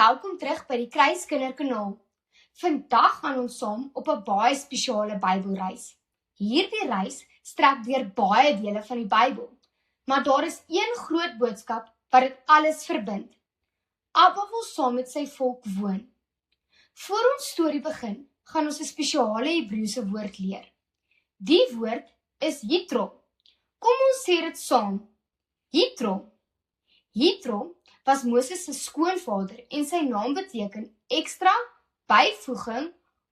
Welkom terug by die Kruiskinderkanaal. Vandag gaan ons saam op 'n baie spesiale Bybelreis. Hierdie reis strek deur baie dele van die Bybel, maar daar is een groot boodskap wat dit alles verbind. Abba wil saam met sy volk woon. Voor ons storie begin, gaan ons 'n spesiale Hebreëse woord leer. Die woord is Yitro. Kom ons sê dit saam. Yitro. Yitro was Moses se skoonvader en sy naam beteken ekstra, byvoeging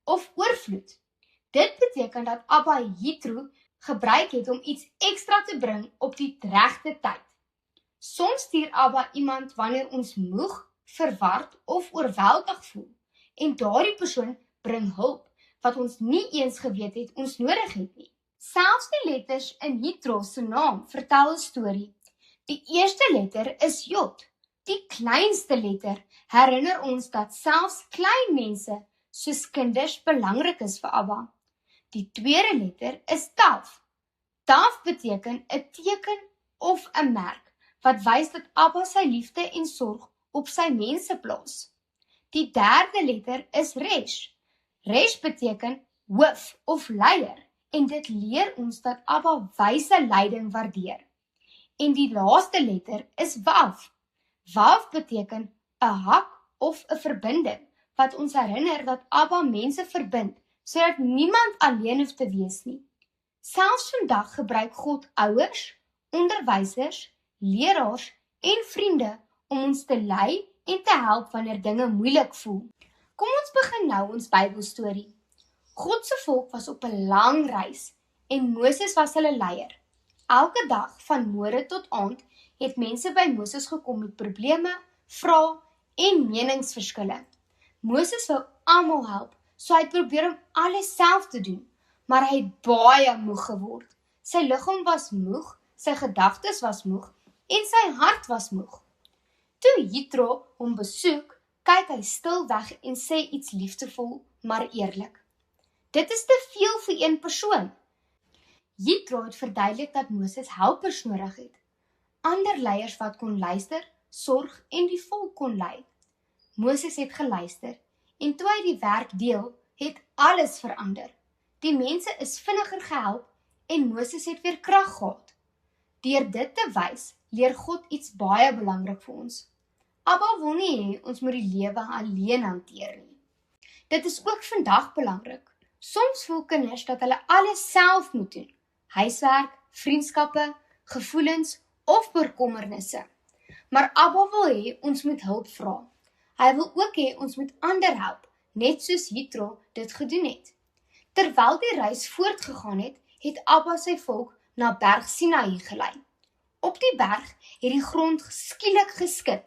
of oorvloed. Dit beteken dat Abba Yitro gebruik het om iets ekstra te bring op die regte tyd. Soms stuur Abba iemand wanneer ons moeg, verward of oorweldig voel en daardie persoon bring hulp wat ons nie eens geweet het ons nodig het nie. Selfs die letters in Yitro se naam vertel 'n storie. Die eerste letter is Jod. Die kleinste letter herinner ons dat selfs klein mense soos kinders belangrik is vir Abba. Die tweede letter is Tav. Tav beteken 'n teken of 'n merk wat wys dat Abba sy liefde en sorg op sy mense plaas. Die derde letter is Resh. Resh beteken hoof of leier en dit leer ons dat Abba wyse leiding waardeer. En die laaste letter is Wav. Wav beteken 'n hak of 'n verbinding wat ons herinner dat Abba mense verbind sodat niemand alleen hoef te wees nie. Selfs vandag gebruik God ouers, onderwysers, leraars en vriende om ons te lei en te help wanneer dinge moeilik voel. Kom ons begin nou ons Bybelstorie. God se volk was op 'n lang reis en Moses was hulle leier. Elke dag van môre tot aand het mense by Moses gekom met probleme, vrae en meningsverskille. Moses wou almal help, so hy het probeer om alles self te doen, maar hy het baie moeg geword. Sy liggaam was moeg, sy gedagtes was moeg en sy hart was moeg. Toe Yitro hom besoek, kyk hy stil weg en sê iets liefdevol, maar eerlik. Dit is te veel vir een persoon. Yitro het verduidelik dat Moses helpers nodig het. Ander leiers wat kon luister, sorg en die volk kon lei. Moses het geluister en toe hy die werk deel, het alles verander. Die mense is vinniger gehelp en Moses het weer krag gehad. Deur dit te wys, leer God iets baie belangrik vir ons. Abba wil nie hê ons moet die lewe alleen hanteer nie. Dit is ook vandag belangrik. Soms voel kinders dat hulle alles self moet doen. Huiswerk, vriendskappe, gevoelens of bekommernisse. Maar Abba wil hê ons moet hulp vra. Hy wil ook hê ons moet ander help, net soos Yitro dit gedoen het. Terwyl die reis voortgegaan het, het Abba sy volk na berg Sinaï gelei. Op die berg het die grond skielik geskit,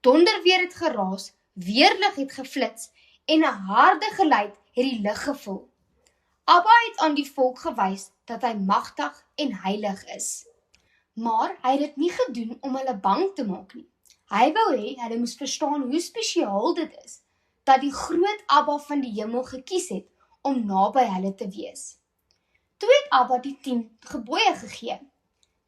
donderweer het geraas, weerlig het geflits en 'n harde geluid het die lug gevul. Abba het aan die volk gewys dat hy magtig en heilig is. Maar hy het dit nie gedoen om hulle bang te maak nie. Hy wou hê hulle moes verstaan hoe spesiaal dit is, dat die groot Abba van die hemel gekies het om naby hulle te wees. Toe het Abba die 10 gebooie gegee.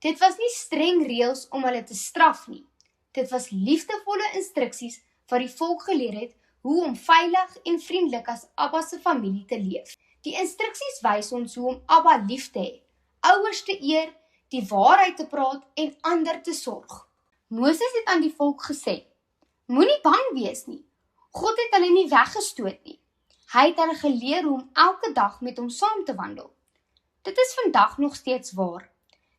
Dit was nie streng reëls om hulle te straf nie. Dit was liefdevolle instruksies wat die volk geleer het hoe om veilig en vriendelik as Abba se familie te leef. Die instruksies wys ons hoe om Abba lief te hê, ouers te eer, die waarheid te praat en ander te sorg. Moses het aan die volk gesê, moenie bang wees nie. God het hulle nie weggestoot nie. Hy het hulle geleer hoe om elke dag met hom saam te wandel. Dit is vandag nog steeds waar.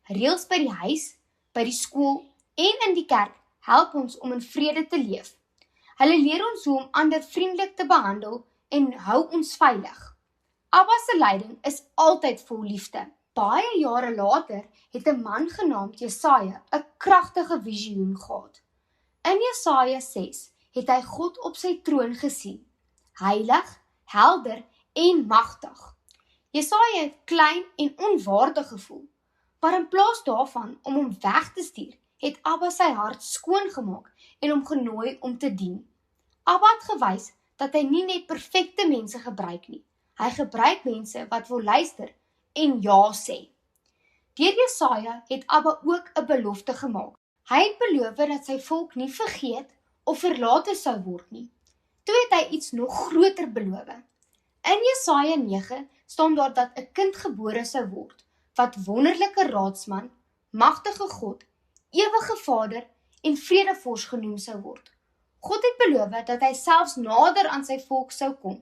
Reëls by die huis, by die skool en in die kerk help ons om in vrede te leef. Hulle leer ons hoe om ander vriendelik te behandel en hou ons veilig. Abba se leiding is altyd vol liefde. Baie jare later het 'n man genaamd Jesaja 'n kragtige visioen gehad. In Jesaja 6 het hy God op sy troon gesien, heilig, helder en magtig. Jesaja het klein en onwaardig gevoel, maar in plaas daarvan om hom weg te stuur, het Abba sy hart skoon gemaak en hom genooi om te dien. Abba het gewys dat hy nie net perfekte mense gebruik nie, hy gebruik mense wat wil luister en ja sê. Deur Jesaja het Abba ook 'n belofte gemaak. Hy het beloof dat sy volk nie vergeet of verlate sou word nie. Toe het hy iets nog groter beloof. In Jesaja 9 staan daar dat 'n kind gebore sou word, wat wonderlike raadsman, magtige God, ewige Vader en vredevors genoem sou word. God het beloof dat hy selfs nader aan sy volk sou kom.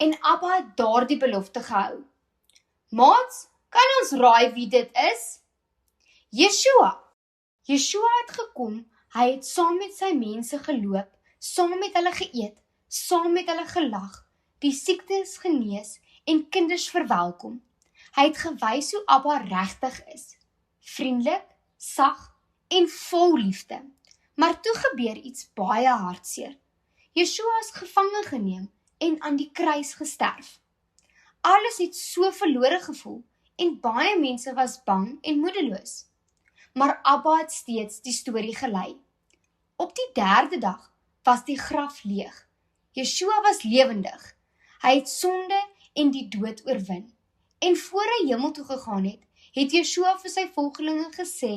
En Abba het daardie belofte gehou. Maats, kan ons raai wie dit is? Yeshua. Yeshua het gekom, hy het saam met sy mense geloop, saam met hulle geëet, saam met hulle gelag, die siektes genees en kinders verwelkom. Hy het gewys hoe Abba regtig is, vriendelik, sag en vol liefde. Maar toe gebeur iets baie hartseer. Yeshua is gevange geneem en aan die kruis gesterf. Alles het so verlore gevoel en baie mense was bang en moedeloos. Maar Abba het steeds die storie gelei. Op die 3de dag was die graf leeg. Yeshua was lewendig. Hy het sonde en die dood oorwin. En voor hy hemel toe gegaan het, het Yeshua vir sy volgelinge gesê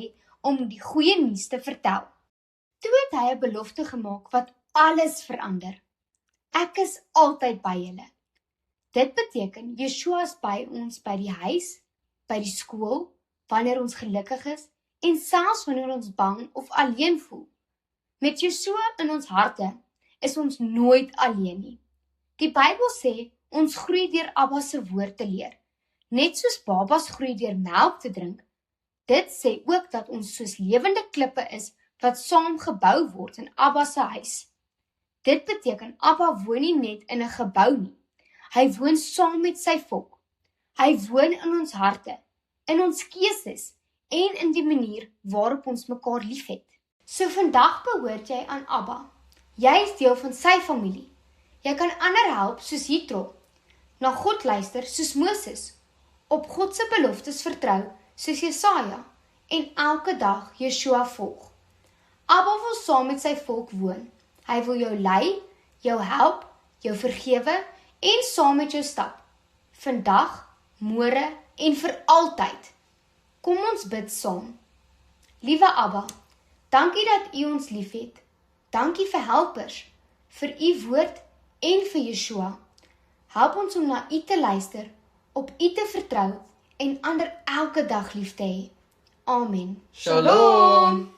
om die goeie nuus te vertel. Toe het hy 'n belofte gemaak wat alles verander. Ek is altyd by julle. Dit beteken, Yeshua is by ons by die huis, by die skool, wanneer ons gelukkig is, en selfs wanneer ons bang of alleen voel. Met Yeshua in ons harte is ons nooit alleen nie. Die Bybel sê, ons groei deur Abba se woord te leer, net soos babas groei deur melk te drink. Dit sê ook dat ons soos lewende klippe is, wat saam gebou word in Abba se huis. Dit beteken, Abba woon nie net in 'n gebou nie. Hy woon saam met sy volk. Hy woon in ons harte, in ons keuses en in die manier waarop ons mekaar liefhet. So vandag behoort jy aan Abba. Jy is deel van sy familie. Jy kan ander help soos Jethro, na God luister soos Moses, op God se beloftes vertrou soos Jesaja en elke dag Yeshua volg. Abba wil saam met sy volk woon. Hy wil jou lei, jou help, jou vergewe en saam met jou stap. Vandag, môre en vir altyd. Kom ons bid saam. Liewe Abba, dankie dat U ons liefhet. Dankie vir helpers, vir U woord en vir Yeshua. Help ons om na U te luister, op U te vertrou en ander elke dag lief te hê. Amen. Shalom.